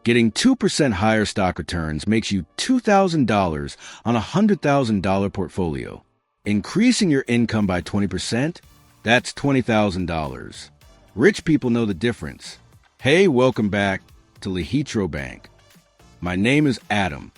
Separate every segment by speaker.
Speaker 1: Getting 2% higher stock returns makes you $2,000 on a $100,000 portfolio. Increasing your income by 20%? That's $20,000. Rich people know the difference. Hey, welcome back to lIHITRO Bank. My name is Adam.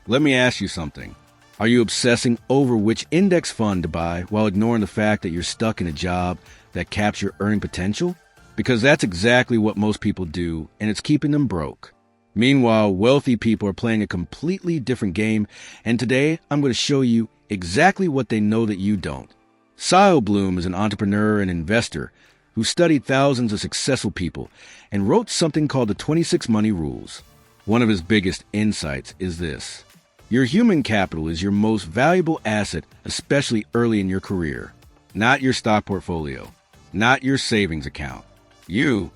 Speaker 1: Let me ask you something. Are you obsessing over which index fund to buy while ignoring the fact that you're stuck in a job that caps your earning potential? Because that's exactly what most people do, and it's keeping them broke. Meanwhile, wealthy people are playing a completely different game, and today I'm going to show you exactly what they know that you don't. Sile Bloom is an entrepreneur and investor who studied thousands of successful people and wrote something called the 26 Money Rules. One of his biggest insights is this. Your human capital is your most valuable asset, especially early in your career. Not your stock portfolio, not your savings account. Your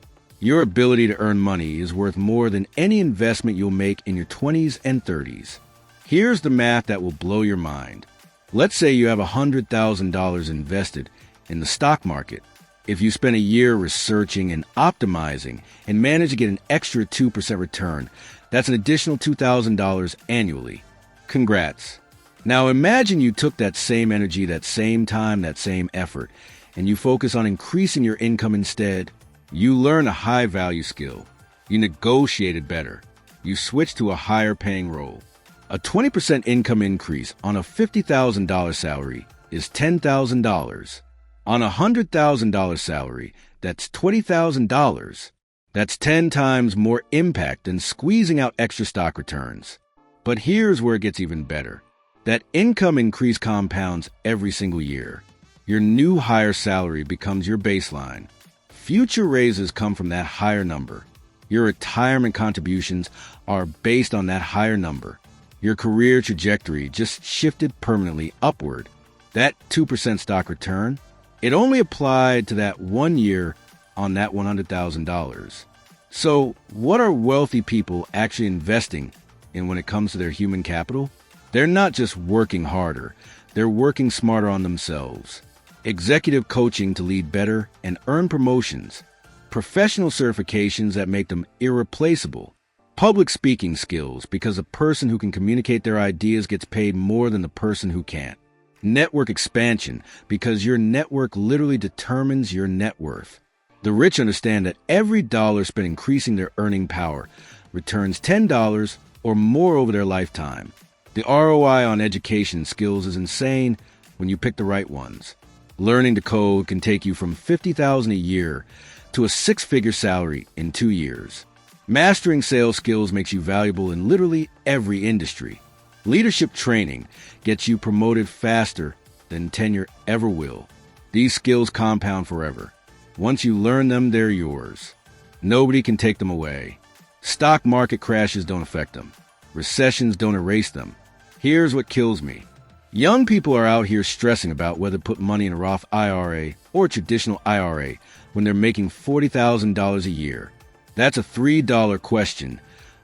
Speaker 1: ability to earn money is worth more than any investment you'll make in your 20s and 30s. Here's the math that will blow your mind. Let's say you have $100,000 invested in the stock market. If you spend a year researching and optimizing and manage to get an extra 2% return, that's an additional $2,000 annually. Congrats. Now imagine you took that same energy, that same time, that same effort, and you focus on increasing your income instead. You learn a high-value skill. You negotiated better. You switched to a higher-paying role. A 20% income increase on a $50,000 salary is $10,000. On a $100,000 salary, that's $20,000. That's 10 times more impact than squeezing out extra stock returns. But here's where it gets even better. That income increase compounds every single year. Your new higher salary becomes your baseline. Future raises come from that higher number. Your retirement contributions are based on that higher number. Your career trajectory just shifted permanently upward. That 2% stock return, it only applied to that 1 year on that $100,000. So what are wealthy people actually investing in when it comes to their human capital? They're not just working harder, they're working smarter on themselves. Executive coaching to lead better and earn promotions. Professional certifications that make them irreplaceable. Public speaking skills because a person who can communicate their ideas gets paid more than the person who can't. Network expansion because your network literally determines your net worth. The rich understand that every dollar spent increasing their earning power returns $10 or more over their lifetime. The ROI on education skills is insane when you pick the right ones. Learning to code can take you from $50,000 a year to a six-figure salary in 2 years. Mastering sales skills makes you valuable in literally every industry. Leadership training gets you promoted faster than tenure ever will. These skills compound forever. Once you learn them, they're yours. Nobody can take them away. Stock market crashes don't affect them. Recessions don't erase them. Here's what kills me. Young people are out here stressing about whether to put money in a Roth IRA or a traditional IRA when they're making $40,000 a year. That's a $3 question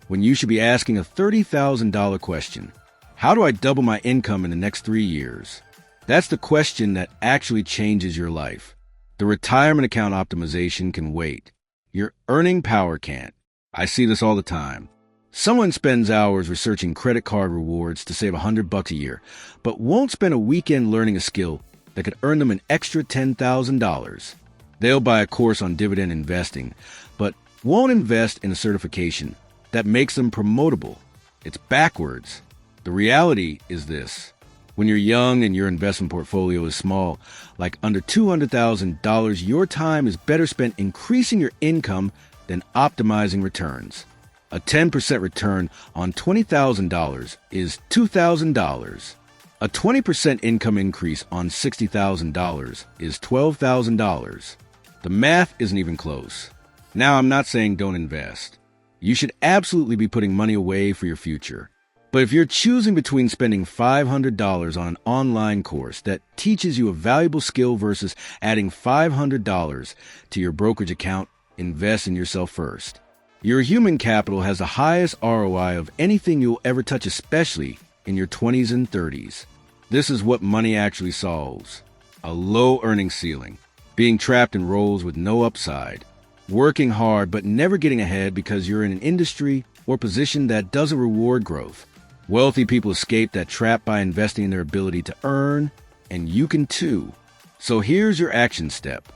Speaker 1: when you should be asking a $30,000 question. How do I double my income in the next 3 years? That's the question that actually changes your life. The retirement account optimization can wait. Your earning power can't. I see this all the time. Someone spends hours researching credit card rewards to save $100 a year, but won't spend a weekend learning a skill that could earn them an extra $10,000. They'll buy a course on dividend investing, but won't invest in a certification that makes them promotable. It's backwards. The reality is this. When you're young and your investment portfolio is small, like under $200,000, your time is better spent increasing your income than optimizing returns. A 10% return on $20,000 is $2,000. A 20% income increase on $60,000 is $12,000. The math isn't even close. Now, I'm not saying don't invest. You should absolutely be putting money away for your future. But if you're choosing between spending $500 on an online course that teaches you a valuable skill versus adding $500 to your brokerage account, invest in yourself first. Your human capital has the highest ROI of anything you'll ever touch, especially in your 20s and 30s. This is what money actually solves. A low earning ceiling. being trapped in roles with no upside, working hard but never getting ahead because you're in an industry or position that doesn't reward growth. Wealthy people escape that trap by investing in their ability to earn, and you can too. So here's your action step.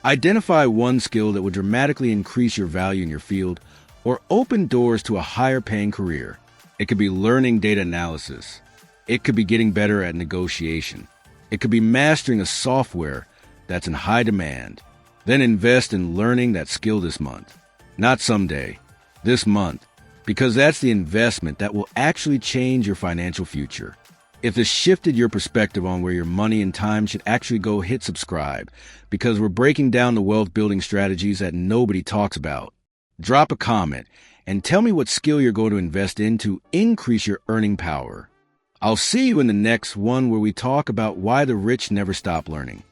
Speaker 1: Identify one skill that would dramatically increase your value in your field or open doors to a higher-paying career. It could be learning data analysis. It could be getting better at negotiation. It could be mastering a software that's in high demand. Then invest in learning that skill this month. Not someday, this month, because that's the investment that will actually change your financial future. If this shifted your perspective on where your money and time should actually go, hit subscribe, because we're breaking down the wealth-building strategies that nobody talks about. Drop a comment and tell me what skill you're going to invest in to increase your earning power. I'll see you in the next one where we talk about why the rich never stop learning.